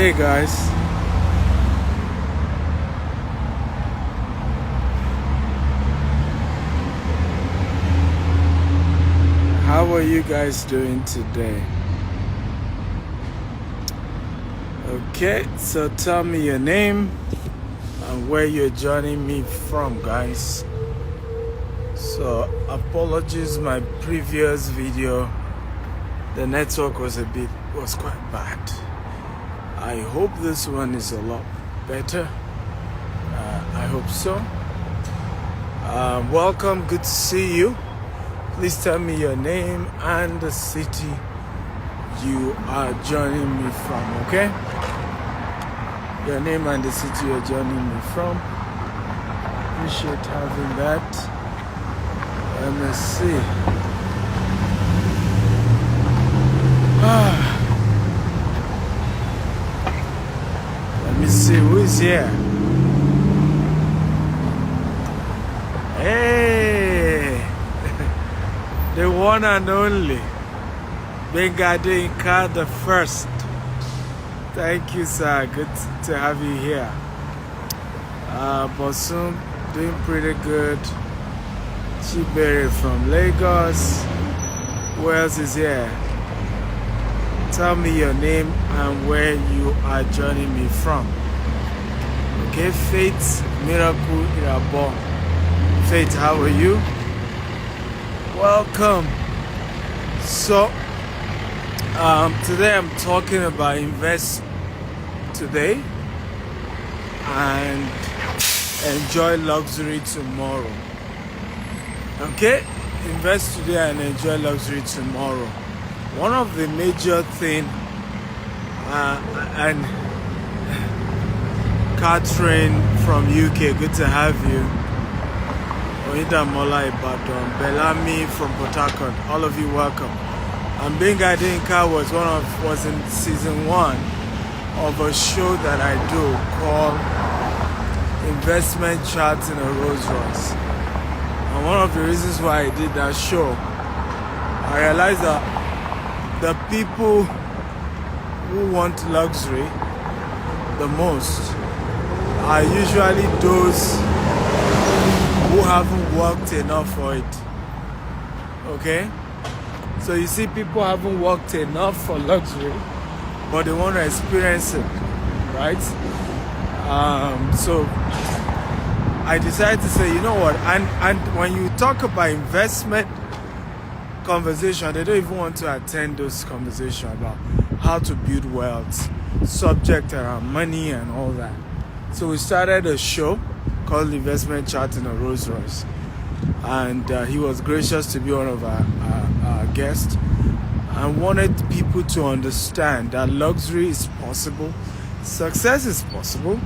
Hey guys, how are you guys doing today? Okay, so tell me your name and where you're joining me from, guys. So apologies, my previous video, the network was quite bad. I hope this one is a lot better. I hope so. Welcome, good to see you. Please tell me your name and the city you are joining me from, okay? Your name and the city you're joining me from. Appreciate having that. Let me see. Let me see who is here. Hey, the one and only Bengade Inka the first. Thank you, sir. Good to have you here. Bosun, doing pretty good. Chibere from Lagos. Who else is here? Tell me your name and where you are joining me from. Okay, Faith Miracle Irabo. Faith, how are you? Welcome. So, today I'm talking about invest today and enjoy luxury tomorrow. Okay, invest today and enjoy luxury tomorrow. One of the major thing, and Catherine from UK, good to have you. Oida Mola Ibadan, Bellamy from Port Harcourt, all of you welcome. And Benga Dinka was in season 1 of a show that I do called Investment Charts in a Rolls Royce. And one of the reasons why I did that show, I realized that the people who want luxury the most are usually those who haven't worked enough for it. Okay? So you see, people haven't worked enough for luxury, but they want to experience it, right? So I decided to say, you know what? And when you talk about investment conversation, they don't even want to attend those conversations about how to build wealth, subject around money and all that. So we started a show called Investment Chart in a Rolls Royce, and he was gracious to be one of our guests and wanted people to understand that luxury is possible, success is possible,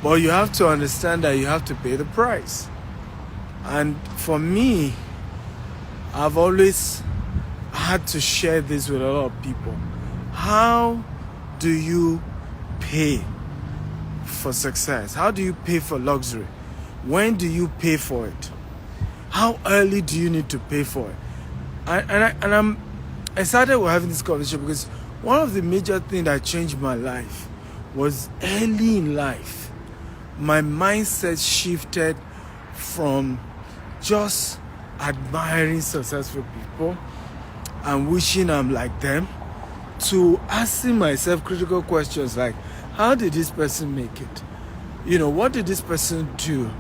but you have to understand that you have to pay the price. And for me, I've always had to share this with a lot of people. How do you pay for success? How do you pay for luxury? When do you pay for it? How early do you need to pay for it? I'm excited we're having this conversation because one of the major things that changed my life was early in life. My mindset shifted from just admiring successful people and wishing I'm like them to asking myself critical questions like, how did this person make it? You know, what did this person do?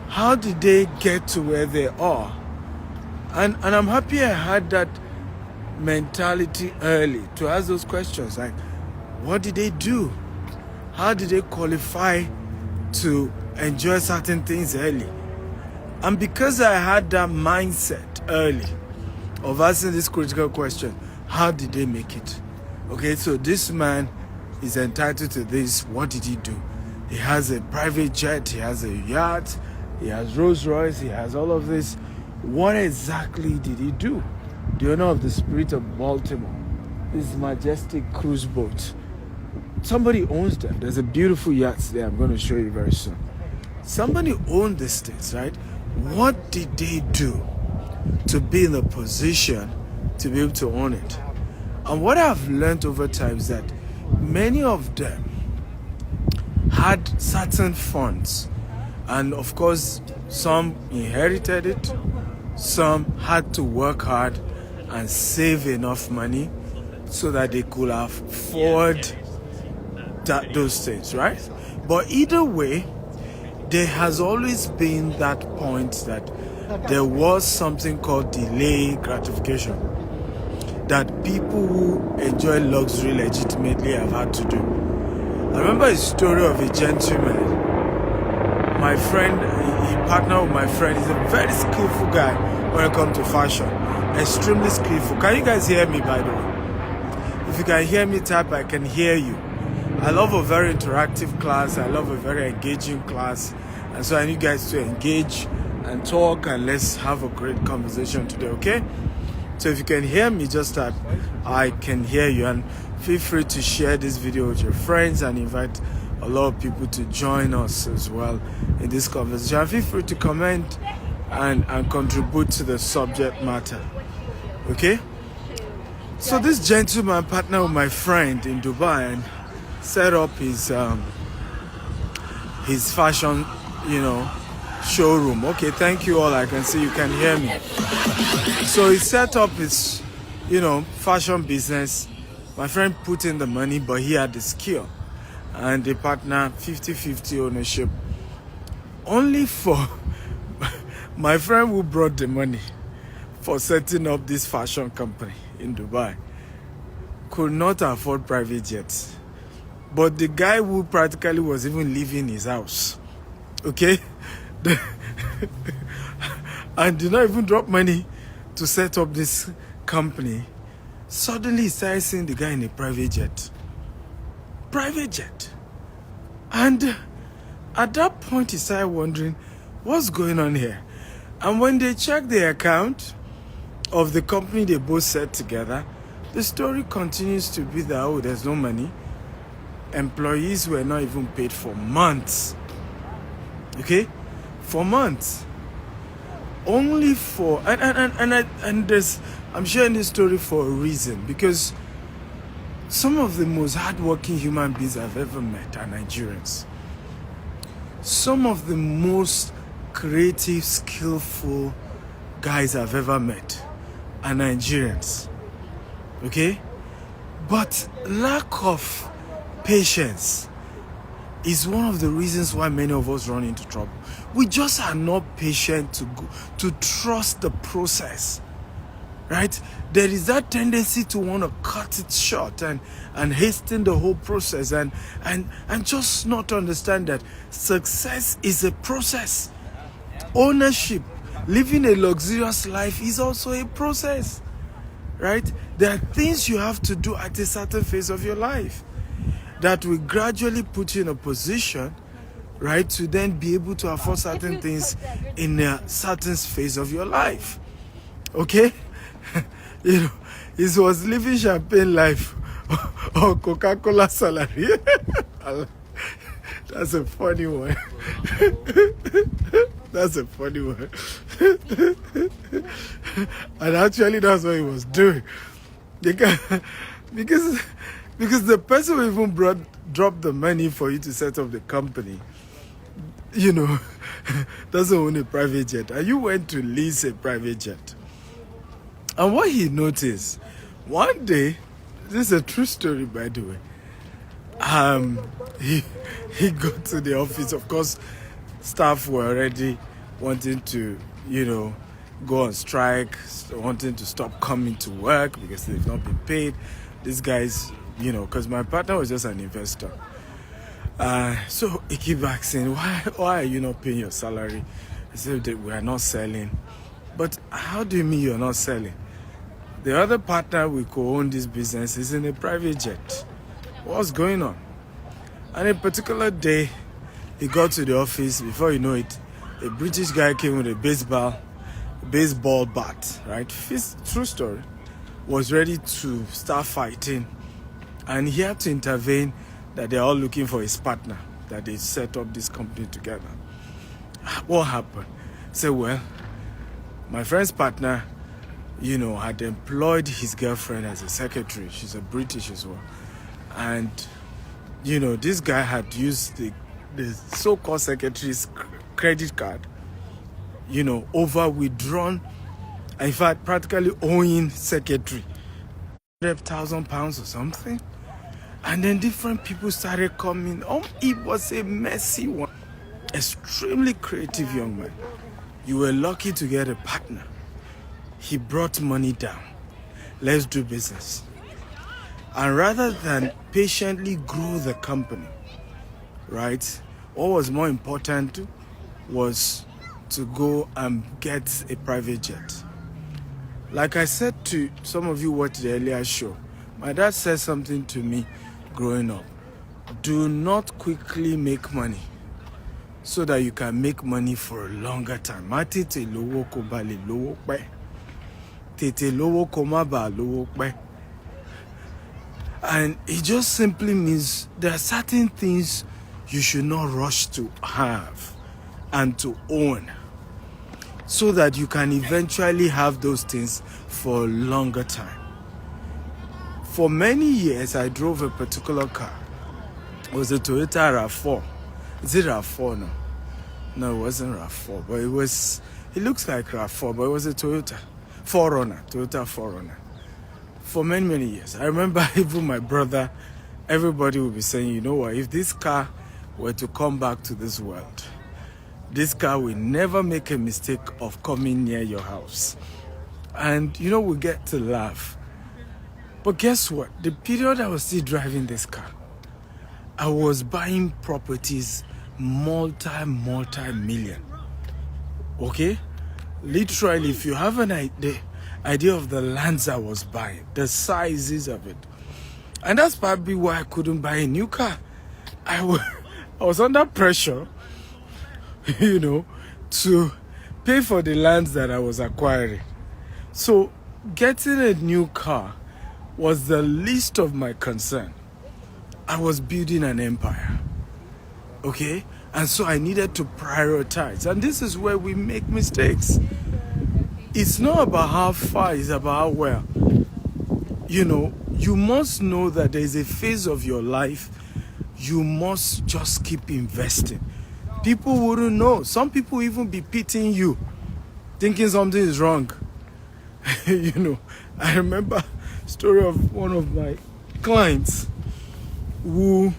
How did they get to where they are? And I'm happy I had that mentality early to ask those questions like, what did they do? How did they qualify to enjoy certain things early? And because I had that mindset early of asking this critical question, how did they make it? Okay, so this man is entitled to this. What did he do? He has a private jet, he has a yacht, he has Rolls Royce, he has all of this. What exactly did he do? The owner of the Spirit of Baltimore, this majestic cruise boat. Somebody owns them. There's a beautiful yacht there I'm going to show you very soon. Somebody owned these things, right? What did they do to be in a position to be able to own it? And what I've learned over time is that many of them had certain funds, and of course some inherited it, some had to work hard and save enough money so that they could afford those things, right? But either way, there has always been that point that there was something called delay gratification that people who enjoy luxury legitimately have had to do. I remember a story of a gentleman. My friend, he partnered with my friend. He's a very skillful guy when it comes to fashion. Extremely skillful. Can you guys hear me, by the way? If you can hear me, type I can hear you. I love a very interactive class. I love a very engaging class. And so I need you guys to engage and talk, and let's have a great conversation today, okay? So if you can hear me, just type I can hear you, and feel free to share this video with your friends and invite a lot of people to join us as well in this conversation. Feel free to comment and contribute to the subject matter, okay? So this gentleman partnered with my friend in Dubai and set up his fashion, showroom. Okay, thank you all. I can see you can hear me. So he set up his, fashion business. My friend put in the money, but he had the skill. And they partner 50-50 ownership. Only for my friend who brought the money for setting up this fashion company in Dubai could not afford private jets. But the guy who practically was even leaving his house, okay, and did not even drop money to set up this company, suddenly he started seeing the guy in a private jet. Private jet. And at that point, he started wondering, what's going on here? And when they checked the account of the company they both set together, the story continues to be that, there's no money. Employees were not even paid for months. Okay? For months. Only for... And there's... I'm sharing this story for a reason, because some of the most hardworking human beings I've ever met are Nigerians. Some of the most creative, skillful guys I've ever met are Nigerians. Okay? But lack of patience is one of the reasons why many of us run into trouble. We just are not patient to trust the process. Right? There is that tendency to want to cut it short and hasten the whole process and just not understand that success is a process. Ownership, living a luxurious life is also a process. Right? There are things you have to do at a certain phase of your life that will gradually put you in a position, right, to then be able to afford certain things in a certain phase of your life. Okay? It was living champagne life or Coca-Cola salary. That's a funny one. That's a funny one. And actually, that's what he was doing. Because the person who even dropped the money for you to set up the company, doesn't own a private jet. And you went to lease a private jet. And what he noticed, one day, this is a true story, by the way. He got to the office. Of course, staff were already wanting to, go on strike, wanting to stop coming to work because they've not been paid. These guys, because my partner was just an investor. So he keep asking, why are you not paying your salary? I said that we are not selling. But how do you mean you're not selling? The other partner we co-own this business is in a private jet. What's going on? And a particular day, he got to the office. Before you know it, a British guy came with a baseball bat, right? True story. Was ready to start fighting. And he had to intervene that they're all looking for his partner, that they set up this company together. What happened? Say, well, my friend's partner had employed his girlfriend as a secretary. She's a British as well. And, this guy had used the so-called secretary's credit card, over withdrawn, in fact, practically owing secretary £100,000 or something. And then different people started coming. It was a messy one. Extremely creative young man. You were lucky to get a partner. He brought money down. Let's do business. And rather than patiently grow the company, right, what was more important was to go and get a private jet. Like I said to some of you watched the earlier show, my dad said something to me growing up. Do not quickly make money so that you can make money for a longer time. Tete lowo ko ba le lowo pe. Tete lowo ko ma ba lowo pe. And it just simply means there are certain things you should not rush to have and to own, so that you can eventually have those things for a longer time. For many years, I drove a particular car. It was a Toyota RAV4. Is it RAV4 now? No, it wasn't RAV4, but it looks like RAV4, but it was a Toyota 4Runner, Toyota 4Runner. For many, many years. I remember even my brother, everybody would be saying, you know what, if this car were to come back to this world, this car will never make a mistake of coming near your house. And, we get to laugh. But guess what? The period I was still driving this car, I was buying properties multi-million. Okay? Literally, if you have an idea of the lands I was buying, the sizes of it. And that's probably why I couldn't buy a new car. I was under pressure, to pay for the lands that I was acquiring. So getting a new car was the least of my concern. I was building an empire. Okay? And so I needed to prioritize. And this is where we make mistakes. It's not about how far, it's about how well. You must know that there is a phase of your life you must just keep investing. People wouldn't know. Some people even be pitying you, thinking something is wrong. I remember a story of one of my clients who,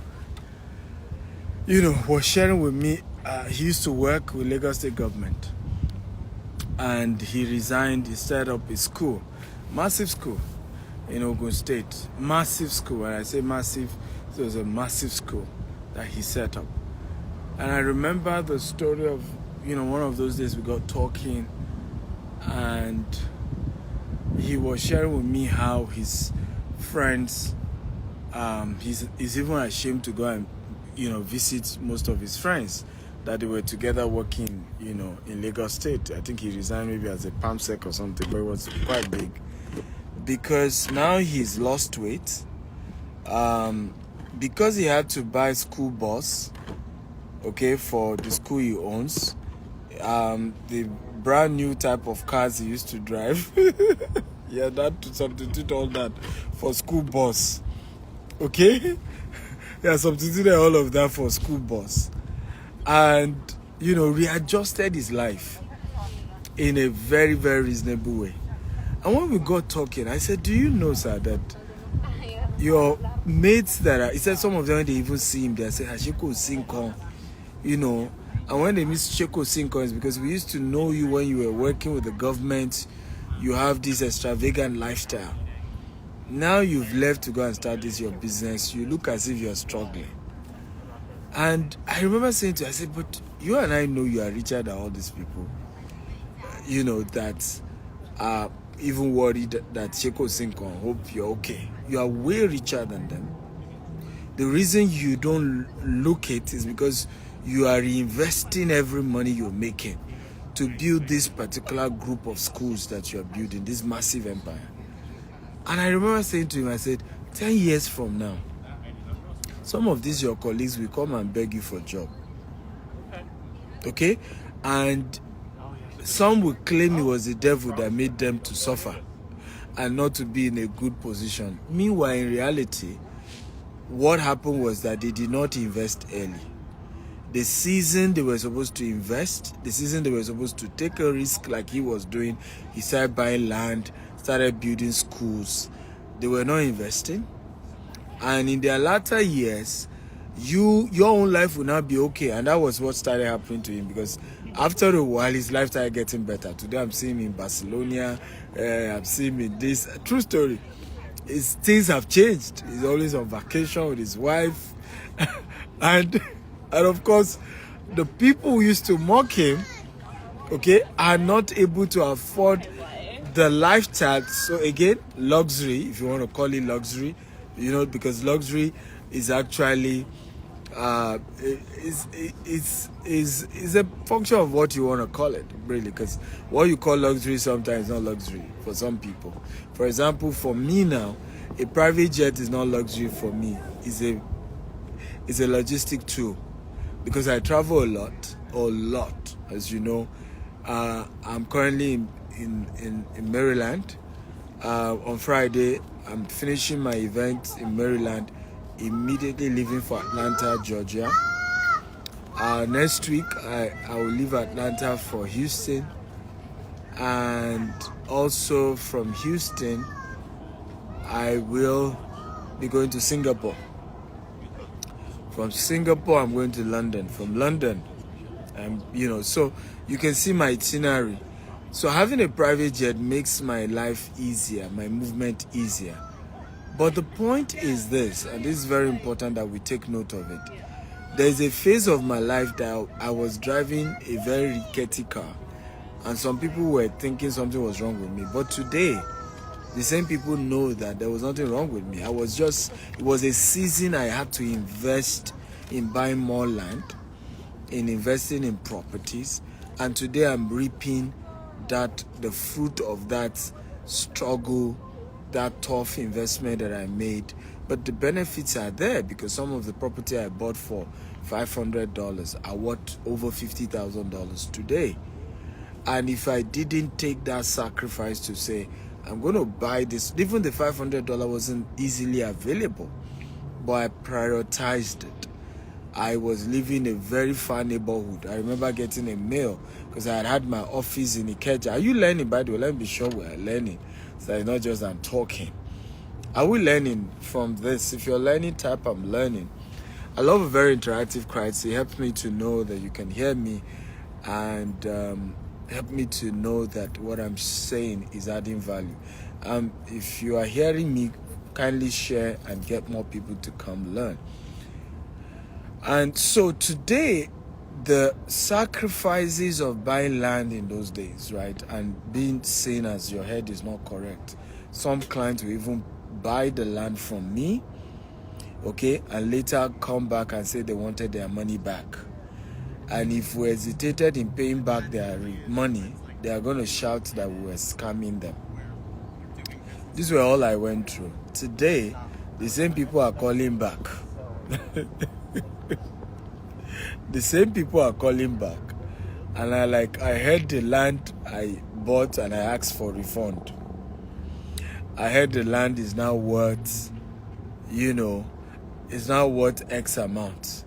was sharing with me. He used to work with Lagos State government. And he resigned, he set up a school, massive school in Ogun State. Massive school. When I say massive, it was a massive school that he set up. And I remember the story of, one of those days we got talking, and he was sharing with me how his friends, he's even ashamed to go and, visit most of his friends that they were together working, in Lagos State. I think he resigned maybe as a PAMSEC or something, but it was quite big. Because now he's lost weight. Because he had to buy school bus, okay, for the school he owns. The brand new type of cars he used to drive. He had to substitute all that for school bus. Okay? He had substituted all of that for school bus. And, readjusted his life in a very, very reasonable way. And when we got talking, I said, do you know, sir, that your mates he said some of them, when they even see him, they say, Ashiko Sinkon, and when they miss Sheko Sinkon, it's because we used to know you when you were working with the government, you have this extravagant lifestyle. Now you've left to go and start your business, you look as if you're struggling. And I remember saying to her, I said, but you and I know you are richer than all these people, that are even worried that Sheko Sinkon, hope you're okay. You are way richer than them. The reason you don't look it is because you are reinvesting every money you're making to build this particular group of schools that you're building, this massive empire. And I remember saying to him, I said, 10 years from now, some of these your colleagues will come and beg you for a job. Okay? And some will claim it was the devil that made them to suffer. and not to be in a good position. Meanwhile, in reality, what happened was that they did not invest early. The season they were supposed to invest, the season they were supposed to take a risk like he was doing, he started buying land, started building schools. They were not investing. And in their latter years, your own life will not be okay. And that was what started happening to him, because after a while, his life started getting better. Today, I'm seeing him in Barcelona. I'm seeing him in this. True story. Things have changed. He's always on vacation with his wife. and of course, the people who used to mock him, okay, are not able to afford the lifestyle. So again, luxury, if you want to call it luxury, because luxury is actually is a function of what you want to call it, really, because what you call luxury sometimes is not luxury for some people. For example, for me now, a private jet is not luxury for me. It's a logistic tool, because I travel a lot, as you know. I'm currently in Maryland. On Friday, I'm finishing my event in Maryland, immediately leaving for Atlanta, Georgia. Next week, I will leave Atlanta for Houston, and also from Houston, I will be going to Singapore. From Singapore, I'm going to London. From London, so you can see my itinerary. So having a private jet makes my life easier, my movement easier. But the point is this, and this is very important that we take note of it. There's a phase of my life that I was driving a very rickety car, and some people were thinking something was wrong with me. But today, the same people know that there was nothing wrong with me. It was a season I had to invest in buying more land, in investing in properties, and today I'm reaping the fruit of that struggle, that tough investment that I made. But the benefits are there, because some of the property I bought for $500 are worth over $50,000 today. And if I didn't take that sacrifice to say, I'm going to buy this, even the $500 wasn't easily available, but I prioritized it. I was living in a very far neighborhood. I remember getting a mail, because I had my office in Ikeja. Are you learning, by the way? Let me be sure we're learning, so it's not just I'm talking. Are we learning from this? If you're learning, type I'm learning. I love a very interactive crowd. It helps me to know that you can hear me, and help me to know that what I'm saying is adding value. If you are hearing me, kindly share and get more people to come learn. And so today, the sacrifices of buying land in those days, right, and being seen as your head is not correct. Some clients will even buy the land from me, okay, and later come back and say they wanted their money back. And if we hesitated in paying back their money, they are going to shout that we were scamming them. These were all I went through. Today, the same people are calling back. The same people are calling back. And I heard the land I bought and I asked for refund. I heard the land is now worth, it's now worth X amount.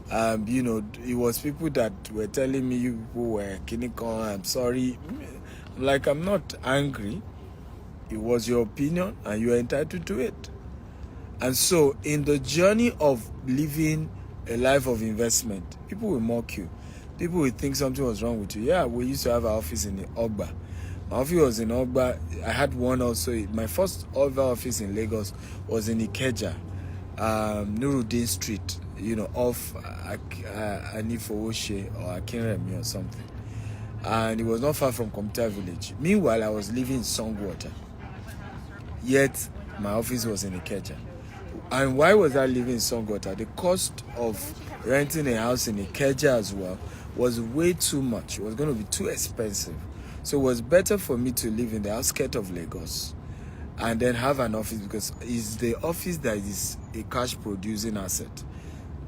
It was people that were telling me, you people were kinikon, I'm sorry. I'm not angry. It was your opinion and you are entitled to it. And so in the journey of living a life of investment, people will mock you. People will think something was wrong with you. Yeah, we used to have our office in the Ogba. My office was in Ogba. I had one also. My first other office in Lagos was in Ikeja, Nuruddin Street, off Anifowoshe or Akinremi or something. And it was not far from Computer Village. Meanwhile, I was living in Songwater. Yet, my office was in Ikeja. And why was I living in Songwater? The cost of renting a house in Ikeja as well was way too much. It was going to be too expensive. So it was better for me to live in the outskirts of Lagos and then have an office, because it's the office that is a cash producing asset.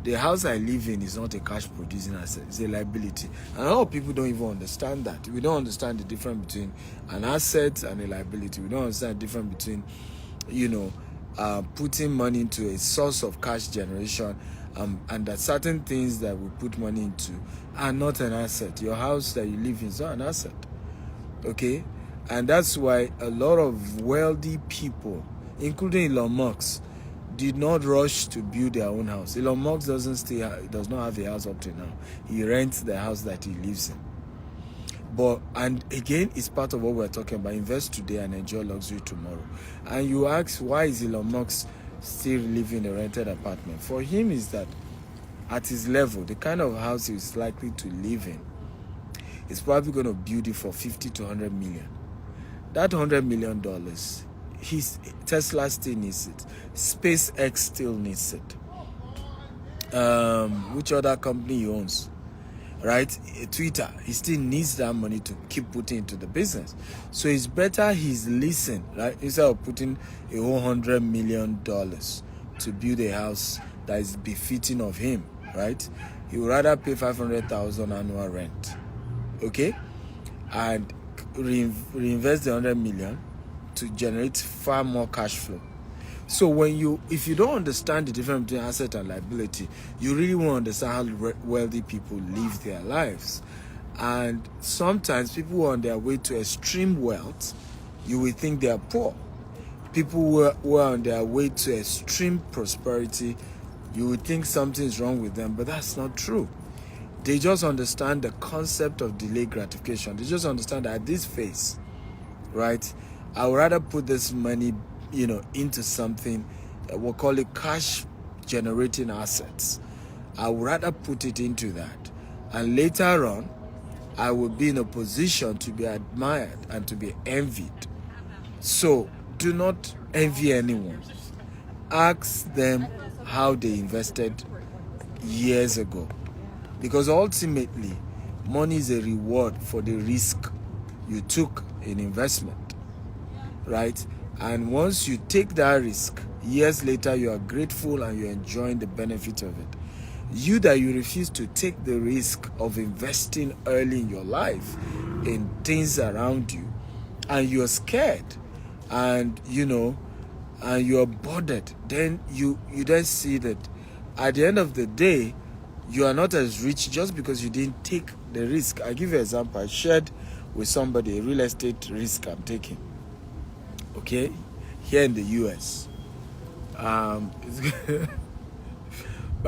the house I live in is not a cash producing asset, it's a liability. And a lot of people don't even understand that. We don't understand the difference between an asset and a liability. We don't understand the difference between, putting money into a source of cash generation, and that certain things that we put money into are not an asset. Your house that you live in is not an asset. Okay? And that's why a lot of wealthy people, including Elon Musk, did not rush to build their own house. Elon Musk does not have a house up to now. He rents the house that he lives in. But, and again, it's part of what we're talking about. Invest today and enjoy luxury tomorrow. And you ask, why is Elon Musk still living in a rented apartment? For him is that at his level, the kind of house he's likely to live in, is probably going to build it for 50 to 100 million. That $100 million, Tesla still needs it. SpaceX still needs it. Which other company he owns? Right? Twitter. He still needs that money to keep putting into the business. So it's better he's listening, right? Instead of putting a whole $100 million to build a house that is befitting of him, right? He would rather pay $500,000 annual rent, okay, and reinvest the $100 million to generate far more cash flow. So if you don't understand the difference between asset and liability, you really won't understand how wealthy people live their lives. And sometimes people who are on their way to extreme wealth, you will think they are poor. People who are on their way to extreme prosperity, you would think something's wrong with them, but that's not true. They just understand the concept of delayed gratification. They just understand that at this phase, right, I would rather put this money, into something that we'll call it cash generating assets. I would rather put it into that. And later on, I will be in a position to be admired and to be envied. So do not envy anyone. Ask them how they invested years ago. Because ultimately, money is a reward for the risk you took in investment, right? And once you take that risk, years later, you are grateful and you're enjoying the benefit of it. You refuse to take the risk of investing early in your life in things around you, and you're scared, and and you're bothered, then you then see that at the end of the day, you are not as rich just because you didn't take the risk. I give you an example. I shared with somebody a real estate risk I'm taking. Okay, here in the US. By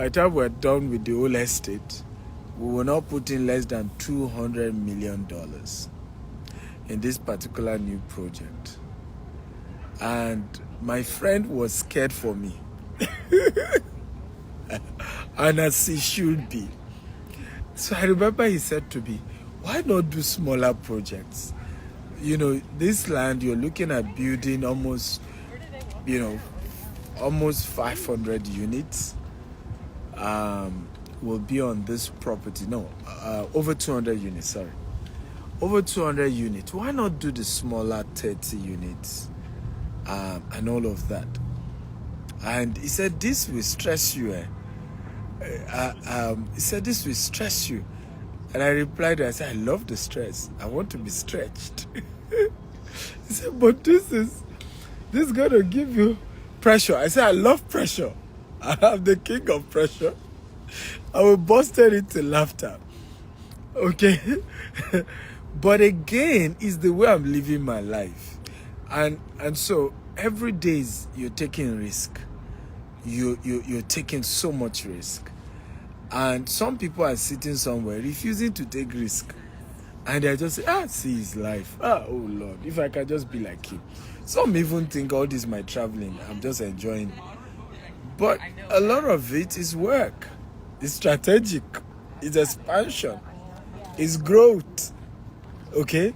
the time we're done with the whole estate, we will not put in less than $200 million in this particular new project. And my friend was scared for me. And as he should be. So I remember he said to me, why not do smaller projects? This land you're looking at building almost 500 units will be on this property. No, over 200 units, sorry. Over 200 units. Why not do the smaller 30 units and all of that? And he said, this will stress you. He said, this will stress you. And I replied, I said, I love the stress. I want to be stretched. He said, but this is going to give you pressure. I said, I love pressure. I'm the king of pressure. I will burst into laughter. Okay? But again, it's the way I'm living my life. And so every day you're taking risk. You're taking so much risk. And some people are sitting somewhere refusing to take risk. And they're just saying, see his life. Oh Lord, if I can just be like him. Some even think all this my traveling, I'm just enjoying. But a lot of it is work. It's strategic. It's expansion. It's growth. Okay?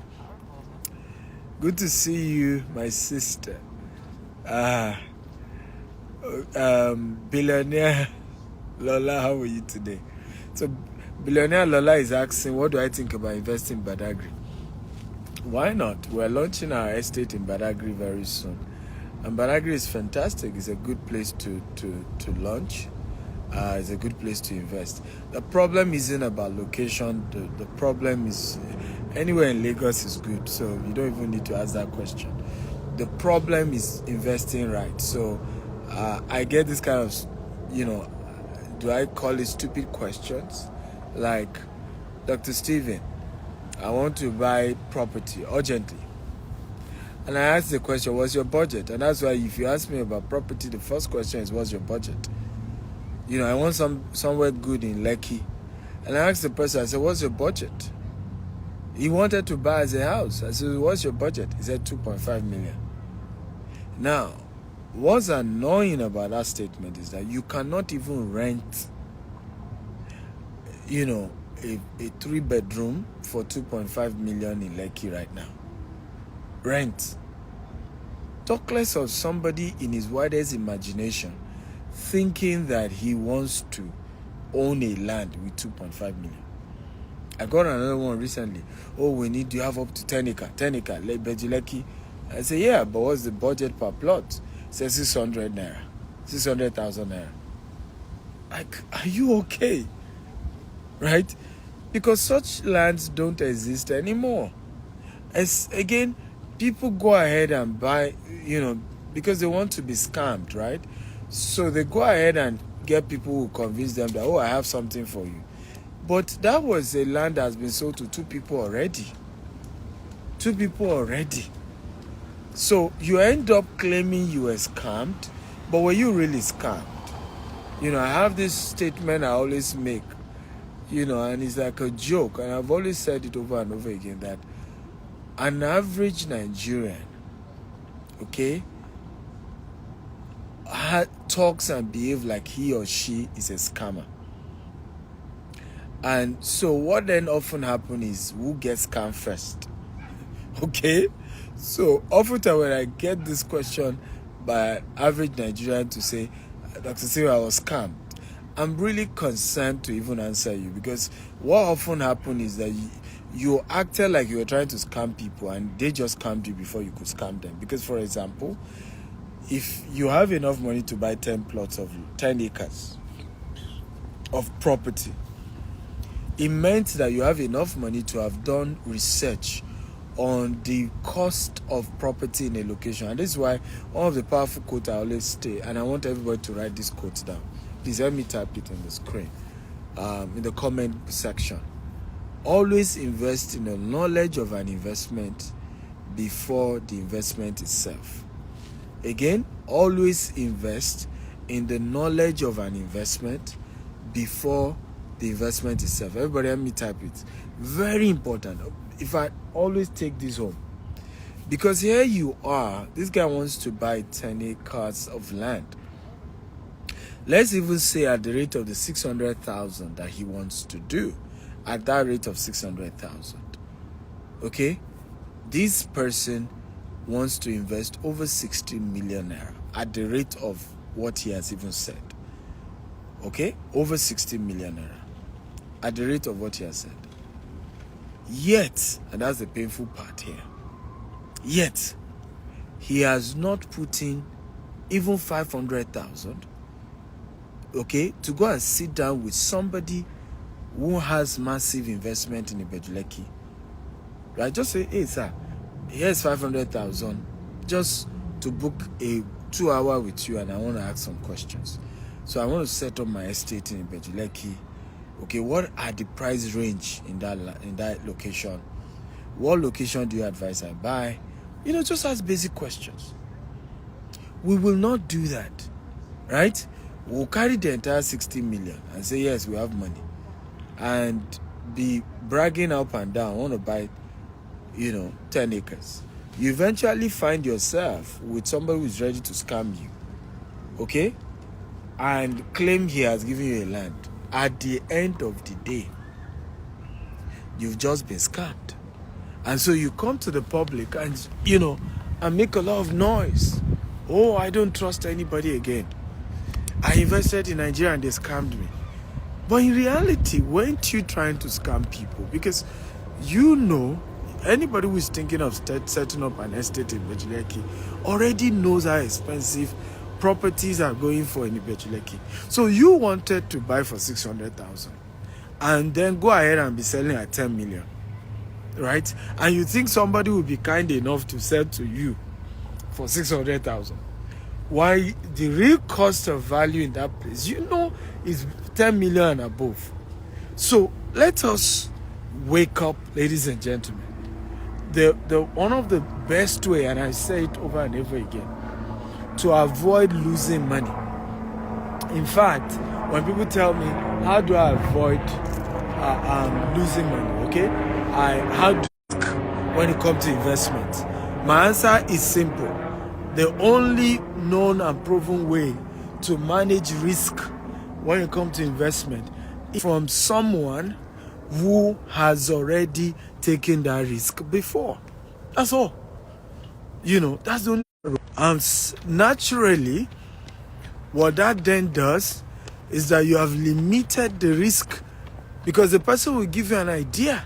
Good to see you, my sister. Billionaire Lola, how are you today? So Billionaire Lola is asking, what do I think about investing in Badagry? Why not? We're launching our estate in Badagry very soon. And Badagry is fantastic. It's a good place to launch. It's a good place to invest. The problem isn't about location. The problem is anywhere in Lagos is good, so you don't even need to ask that question. The problem is investing right. So I get this kind of, do I call it stupid questions? Like, Dr. Steven, I want to buy property urgently. And I ask the question, what's your budget? And that's why if you ask me about property, the first question is, what's your budget? I want somewhere good in Lekki. And I asked the person, I said, what's your budget? He wanted to buy as a house. I said, what's your budget? He said 2.5 million. Now, what's annoying about that statement is that you cannot even rent, a 3-bedroom for 2.5 million in Lekki right now. Rent. Talk less of somebody in his widest imagination thinking that he wants to own a land with 2.5 million. I got another one recently. Oh, we need to have up to 10 acre, Lekki. I say, yeah, but what's the budget per plot? It says 600,000 naira. Like, are you okay? Right? Because such lands don't exist anymore. Again, people go ahead and buy, because they want to be scammed, right? So they go ahead and get people who convince them that, oh, I have something for you. But that was a land that has been sold to 2 people already. 2 people already. So you end up claiming you were scammed, but were you really scammed? I have this statement I always make, and it's like a joke, and I've always said it over and over again, that an average Nigerian, talks and behaves like he or she is a scammer. And so what then often happens is, who gets scammed first? Okay? So often when I get this question by an average Nigerian to say, Dr. Siri, I was scammed, I'm really concerned to even answer you, because what often happens is that you acted like you were trying to scam people and they just scammed you before you could scam them. Because, for example, if you have enough money to buy 10 plots of 10 acres of property, it meant that you have enough money to have done research on the cost of property in a location. And this is why one of the powerful quotes I always say, and I want everybody to write this quote down. Please help me type it on the screen, in the comment section. Always invest in the knowledge of an investment before the investment itself. Again, always invest in the knowledge of an investment before the investment itself. Everybody help me type it. Very important. If I always take this home, because here you are, this guy wants to buy 10 acres of land. Let's even say at the rate of the 600,000 that he wants to do, at that rate of 600,000, okay, this person wants to invest over 60 million naira at the rate of what he has even said. Okay, over 60 million naira at the rate of what he has said. Yet, and that's the painful part here, yet he has not put in even 500,000, okay, to go and sit down with somebody who has massive investment in Ibejuleki. Right? Just say, hey, sir, here's 500,000 just to book a 2-hour with you, and I want to ask some questions. So I want to set up my estate in Ibejuleki. Okay, what are the price range in that location? What location do you advise I buy? Just ask basic questions. We will not do that, right? We'll carry the entire 60 million and say, yes, we have money, and be bragging up and down, I want to buy, 10 acres. You eventually find yourself with somebody who's ready to scam you, okay? And claim he has given you a land. At the end of the day, you've just been scammed. And so you come to the public and, and make a lot of noise. Oh, I don't trust anybody again. I invested in Nigeria and they scammed me. But in reality, weren't you trying to scam people? Because anybody who is thinking of setting up an estate in Bejuleki already knows how expensive properties are going for in Ibejuleki. So you wanted to buy for 600,000 and then go ahead and be selling at 10 million, right? And you think somebody will be kind enough to sell to you for 600,000? Why the real cost of value in that place, is 10 million and above. So let us wake up, ladies and gentlemen. The one of the best way, and I say it over and over again, to avoid losing money. In fact, when people tell me, how do I avoid losing money? Okay, how do when it comes to investment? My answer is simple. The only known and proven way to manage risk when it comes to investment is from someone who has already taken that risk before. That's all. That's the only. Naturally, what that then does is that you have limited the risk, because the person will give you an idea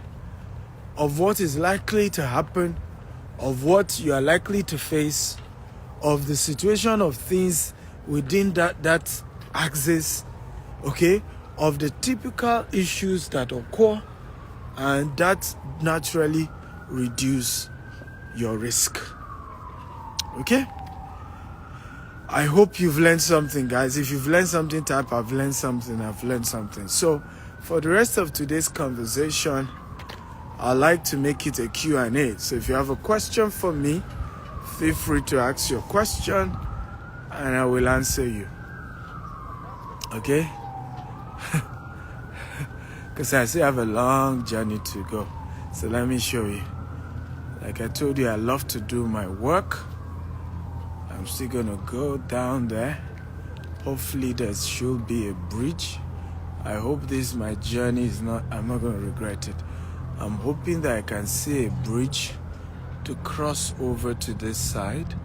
of what is likely to happen, of what you are likely to face, of the situation of things within that axis, okay, of the typical issues that occur, and that naturally reduce your risk. Okay? I hope you've learned something, guys. If you've learned something, type I've learned something, I've learned something. So for the rest of today's conversation, I'd like to make it a Q&A. So if you have a question for me, feel free to ask your question and I will answer you. Okay? Because I still have a long journey to go. So let me show you. Like I told you, I love to do my work. I'm still going to go down there. Hopefully there should be a bridge. I hope my journey I'm not going to regret it. I'm hoping that I can see a bridge to cross over to this side,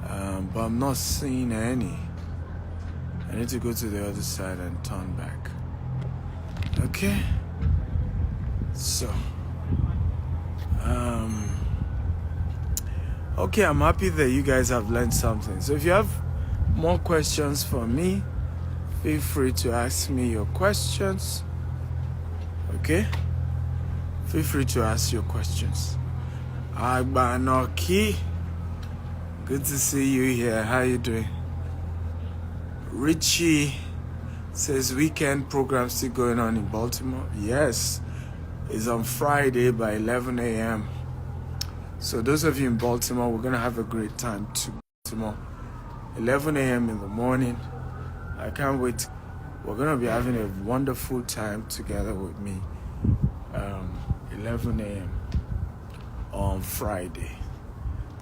but I'm not seeing any. I need to go to the other side and turn back. Okay, so okay, I'm happy that you guys have learned something. So if you have more questions for me, feel free to ask me your questions. Okay, feel free to ask your questions. Agbanoki, good to see you here. How you doing? Richie says weekend program still going on in Baltimore. Yes, it's on Friday by 11 a.m. So those of you in Baltimore, we're gonna have a great time to Baltimore. 11 a.m. in the morning. I can't wait. We're gonna be having a wonderful time together with me. 11 a.m. on Friday.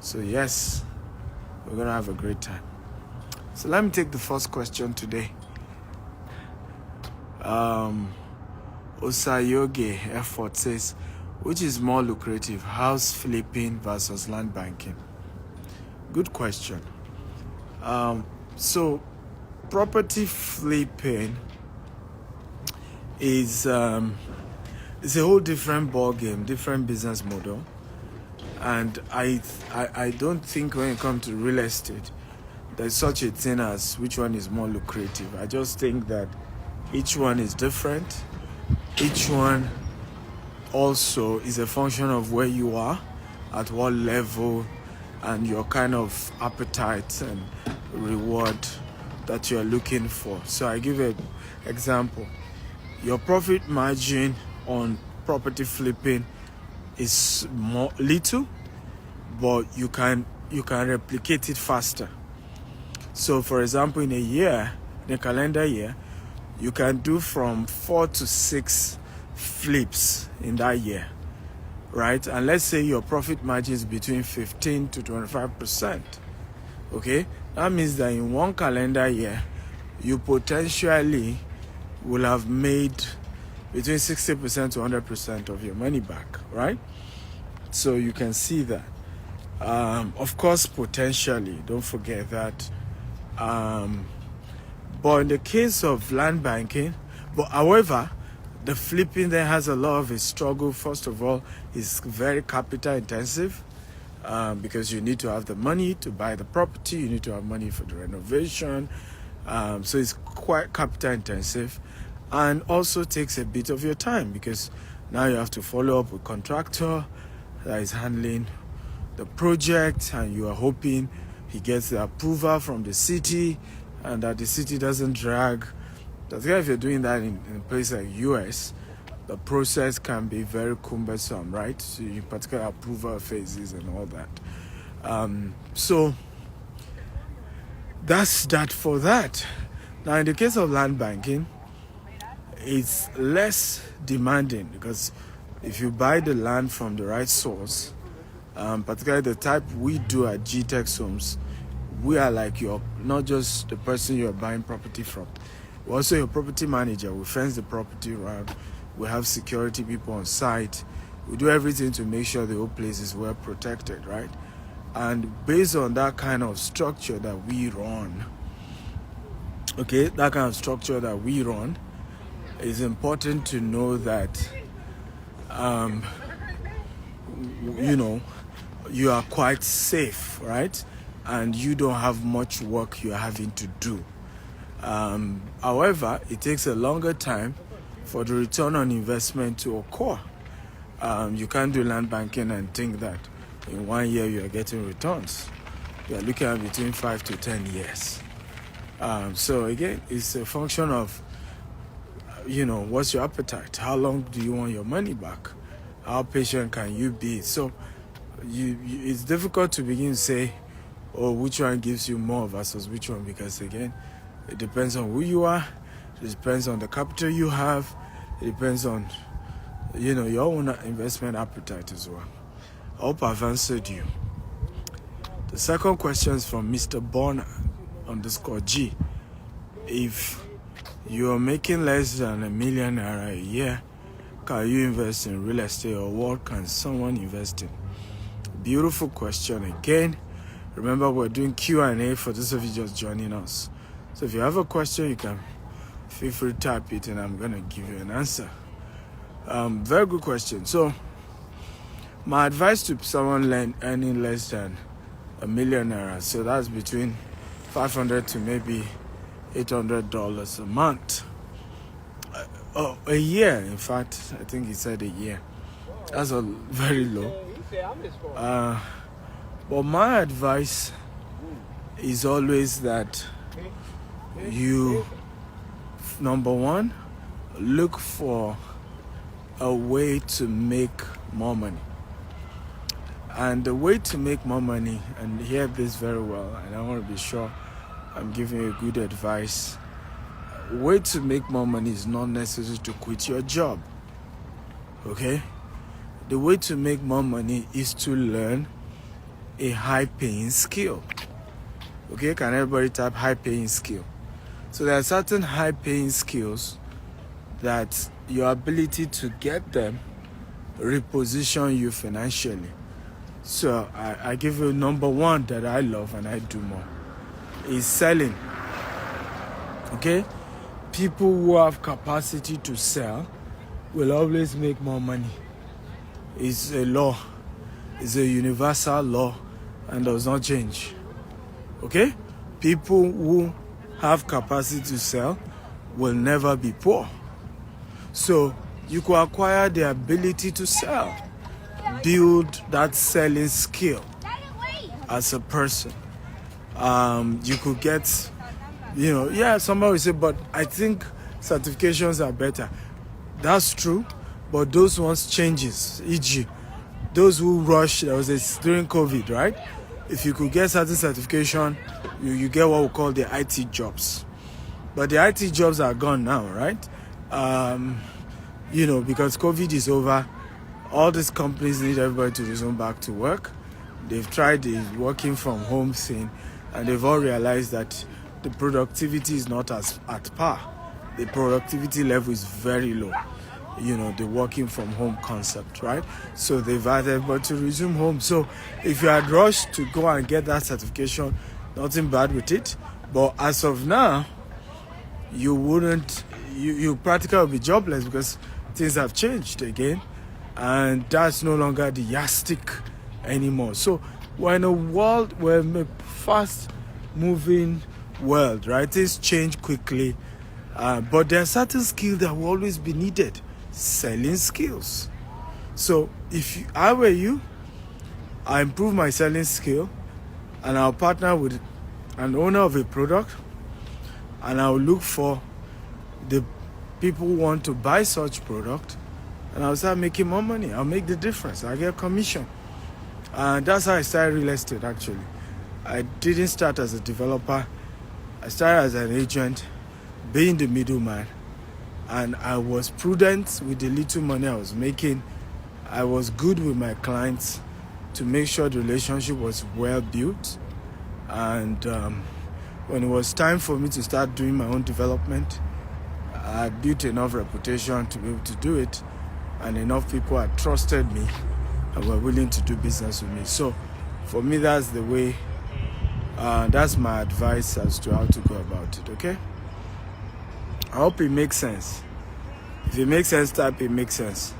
So yes, we're gonna have a great time. So let me take the first question today. Osayoge Effort says, which is more lucrative, house flipping versus land banking? Good question. So property flipping is it's a whole different ball game, different business model. And I don't think when it comes to real estate, there's such a thing as which one is more lucrative. I just think that each one is different. Each one also is a function of where you are, at what level, and your kind of appetite and reward that you're looking for. So I give an example. Your profit margin on property flipping is little, but you can replicate it faster. So for example, in a calendar year, you can do from 4 to 6 flips in that year, right? And let's say your profit margin is between 15 to 25%. Okay, that means that in one calendar year, you potentially will have made between 60% to 100% of your money back, right? So you can see that. Of course, potentially, don't forget that. But in the case of land banking, however, the flipping there has a lot of a struggle. First of all, it's very capital intensive, because you need to have the money to buy the property, you need to have money for the renovation. So it's quite capital intensive, and also takes a bit of your time, because now you have to follow up with contractor that is handling the project, and you are hoping he gets the approval from the city and that the city doesn't drag. That's why if you're doing that in a place like US, the process can be very cumbersome, right? So you particular approval phases and all that. So that's that for that. Now, in the case of land banking, it's less demanding, because if you buy the land from the right source, particularly the type we do at GTEX Homes, we are like not just the person you're buying property from, we're also your property manager. We fence the property around, we have security people on site, we do everything to make sure the whole place is well protected, right? And based on that kind of structure that we run, it's important to know that, you are quite safe, right? And you don't have much work you're having to do. However, it takes a longer time for the return on investment to occur. You can't do land banking and think that in 1 year you are getting returns. You are looking at between 5 to 10 years. So again, it's a function of, what's your appetite? How long do you want your money back? How patient can you be? So it's difficult to begin to say, which one gives you more versus which one, because again, it depends on who you are, it depends on the capital you have, it depends on, your own investment appetite as well. I hope I've answered you. The second question is from Mr. Bonner _G. If you are making less than $1 million a year, can you invest in real estate, or what can someone invest in? Beautiful question again. Remember, we're doing Q&A for those of you just joining us. So if you have a question, you can feel free to type it and I'm going to give you an answer. Very good question. So my advice to someone earning less than $1 million, so that's between $500 to maybe $800 a month. A year, in fact, I think he said a year. That's very low. But my advice is always that you, number one, look for a way to make more money. And the way to make more money, and hear this very well, and I want to be sure I'm giving you good advice. Way to make more money is not necessary to quit your job. Okay? The way to make more money is to learn a high-paying skill. Okay? Can everybody type high-paying skill? So there are certain high-paying skills that your ability to get them reposition you financially. So I give you number one that I love and I do more is selling. Okay? People who have capacity to sell will always make more money. It's a law. It's a universal law and does not change. Okay? People who have capacity to sell will never be poor. So you could acquire the ability to sell. Build that selling skill as a person. You could get, somebody will say, but I think certifications are better. That's true, but those ones changes. E.g., those who rush, during COVID, right? If you could get certain certification, you get what we call the IT jobs. But the IT jobs are gone now, right? Because COVID is over, all these companies need everybody to resume back to work. They've tried the working from home thing, and they've all realized that the productivity is not at par. The productivity level is very low. The working from home concept, right? So they've asked everybody to resume home. So if you had rushed to go and get that certification, nothing bad with it. But as of now, you practically will be jobless because things have changed again. And that's no longer the yardstick anymore. So we're in a fast moving world, right? Things change quickly, but there are certain skills that will always be needed. Selling skills. So if I were you, I improve my selling skill, and I'll partner with an owner of a product, and I'll look for the people who want to buy such product, and I'll start making more money. I'll make the difference. I'll get commission. And that's how I started real estate, actually. I didn't start as a developer. I started as an agent, being the middleman. And I was prudent with the little money I was making. I was good with my clients to make sure the relationship was well built. And when it was time for me to start doing my own development, I built enough reputation to be able to do it. And enough people had trusted me and were willing to do business with me. So for me, that's the way, that's my advice as to how to go about it, okay? I hope it makes sense. If it makes sense, type it makes sense.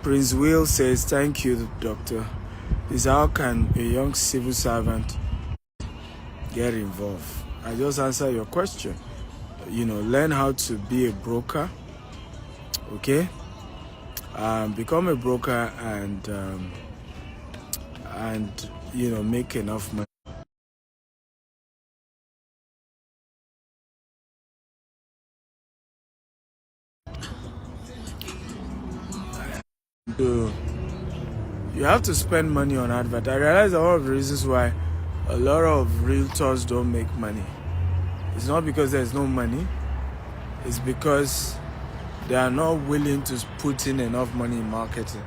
Prince Will says, thank you, doctor. Is how can a young civil servant get involved? I just answered your question. Learn how to be a broker, okay? Become a broker and make enough money. You have to spend money on advert. I realize one of the reasons why a lot of realtors don't make money. It's not because there's no money. It's because they are not willing to put in enough money in marketing.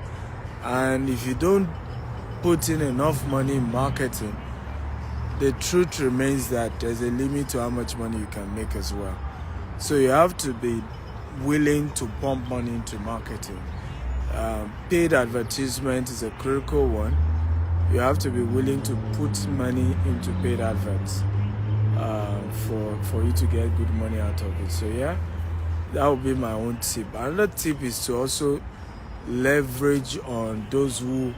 And if you don't put in enough money in marketing, the truth remains that there's a limit to how much money you can make as well. So you have to be willing to pump money into marketing. Paid advertisement is a critical one. You have to be willing to put money into paid adverts for you to get good money out of it. So yeah, that would be my own tip. Another tip is to also leverage on those who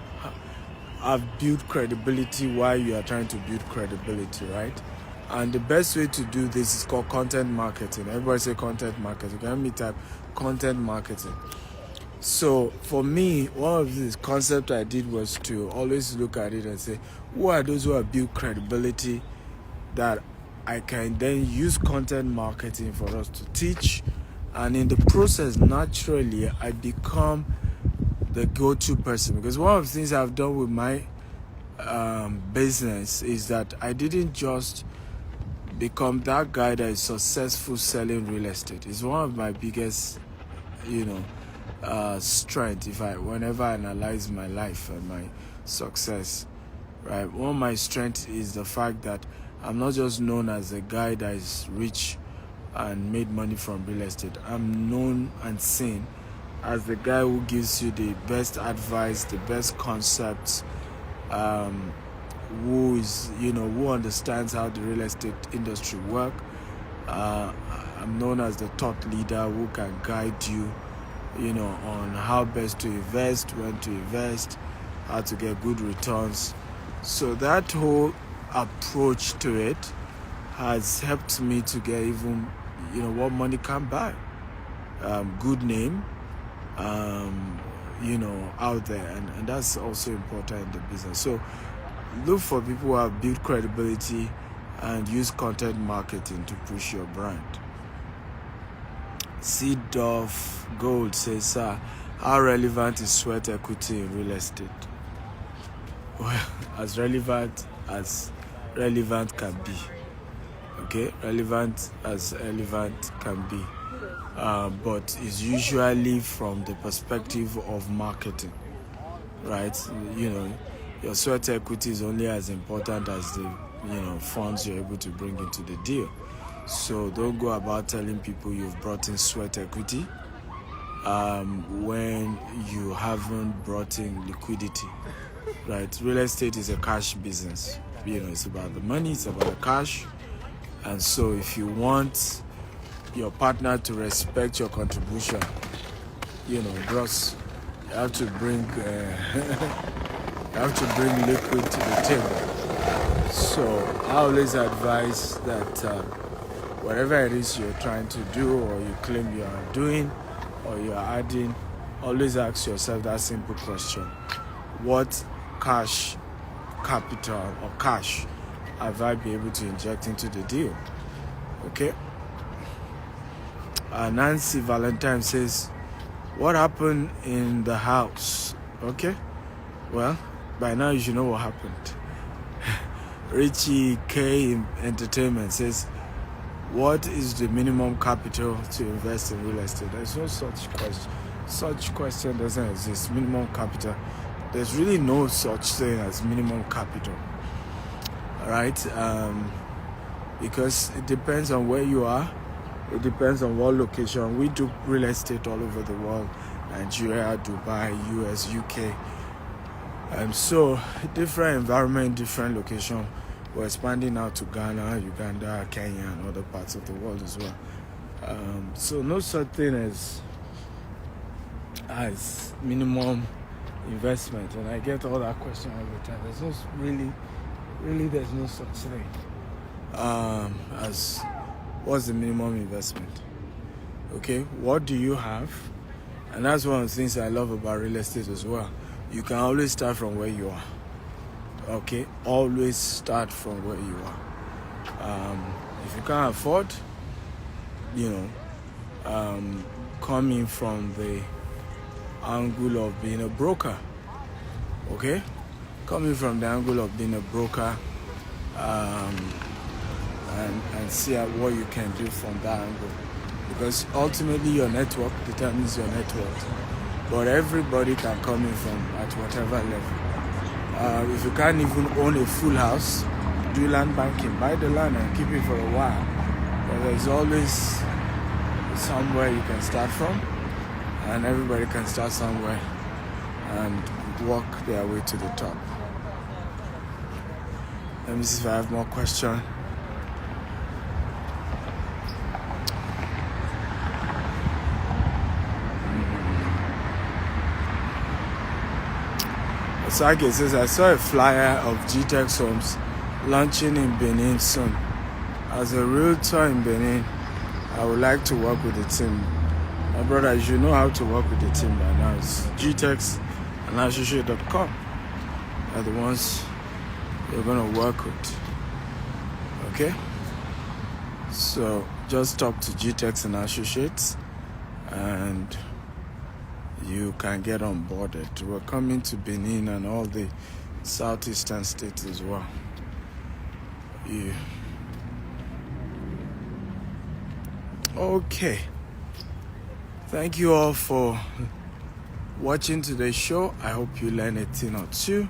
have built credibility while you are trying to build credibility, right? And the best way to do this is called content marketing. Everybody say content marketing. Can me type content marketing? So for me, one of the concepts I did was to always look at it and say, who are those who have built credibility that I can then use content marketing for us to teach, and in the process, naturally, I become the go-to person. Because one of the things I've done with my business is that I didn't just become that guy that is successful selling real estate. It's one of my biggest, strength. Whenever I analyze my life and my success, right? One of my strengths is the fact that I'm not just known as a guy that is rich and made money from real estate. I'm known and seen as the guy who gives you the best advice, the best concepts, who understands how the real estate industry works. I'm known as the thought leader who can guide you, on how best to invest, when to invest, how to get good returns. So that whole approach to it has helped me to get even, what money can buy. Good name, out there. And that's also important in the business. So look for people who have built credibility and use content marketing to push your brand. Seed of Gold says, sir, how relevant is sweat equity in real estate? Well, as relevant can be. Okay, relevant as relevant can be. But it's usually from the perspective of marketing, right? Your sweat equity is only as important as the funds you're able to bring into the deal. So don't go about telling people you've brought in sweat equity when you haven't brought in liquidity, right? Real estate is a cash business. It's about the money, it's about the cash. And so if you want your partner to respect your contribution, gross, you have to bring You have to bring liquid to the table. So I always advise that whatever it is you're trying to do or you claim you are doing or you are adding, always ask yourself that simple question. What cash capital or cash have I been able to inject into the deal? Okay. Nancy Valentine says, what happened in the house? Okay. Well, by now you should know what happened. Richie K Entertainment says, what is the minimum capital to invest in real estate? There's no such question. Such question doesn't exist. Minimum capital. There's really no such thing as minimum capital. All right. Because it depends on where you are. It depends on what location. We do real estate all over the world. Nigeria, Dubai, US, UK. So different environment, different location. We're expanding out to Ghana, Uganda, Kenya, and other parts of the world as well. So no such thing as minimum investment. And I get all that question all the time. There's no really there's no such thing as what's the minimum investment. Okay, what do you have? And that's one of the things I love about real estate as well. You can always start from where you are. Okay, always start from where you are. If you can't afford, coming from the angle of being a broker. Okay, coming from the angle of being a broker, and see what you can do from that angle. Because ultimately your network determines your net worth. But everybody can come in from at whatever level. If you can't even own a full house, do land banking, buy the land and keep it for a while. But there's always somewhere you can start from, and everybody can start somewhere and work their way to the top. Let me see if I have more questions. Sage says, I saw a flyer of GTEX Homes launching in Benin soon. As a realtor in Benin, I would like to work with the team. My brother, you know how to work with the team by now. It's GTEX and associate.com are the ones you're going to work with. Okay? So just talk to GTEX and Associates and you can get onboarded. We're coming to Benin and all the southeastern states as well. Yeah. Okay. Thank you all for watching today's show. I hope you learned a thing or two.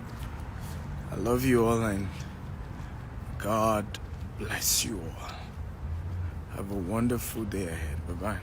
I love you all and God bless you all. Have a wonderful day ahead. Bye-bye.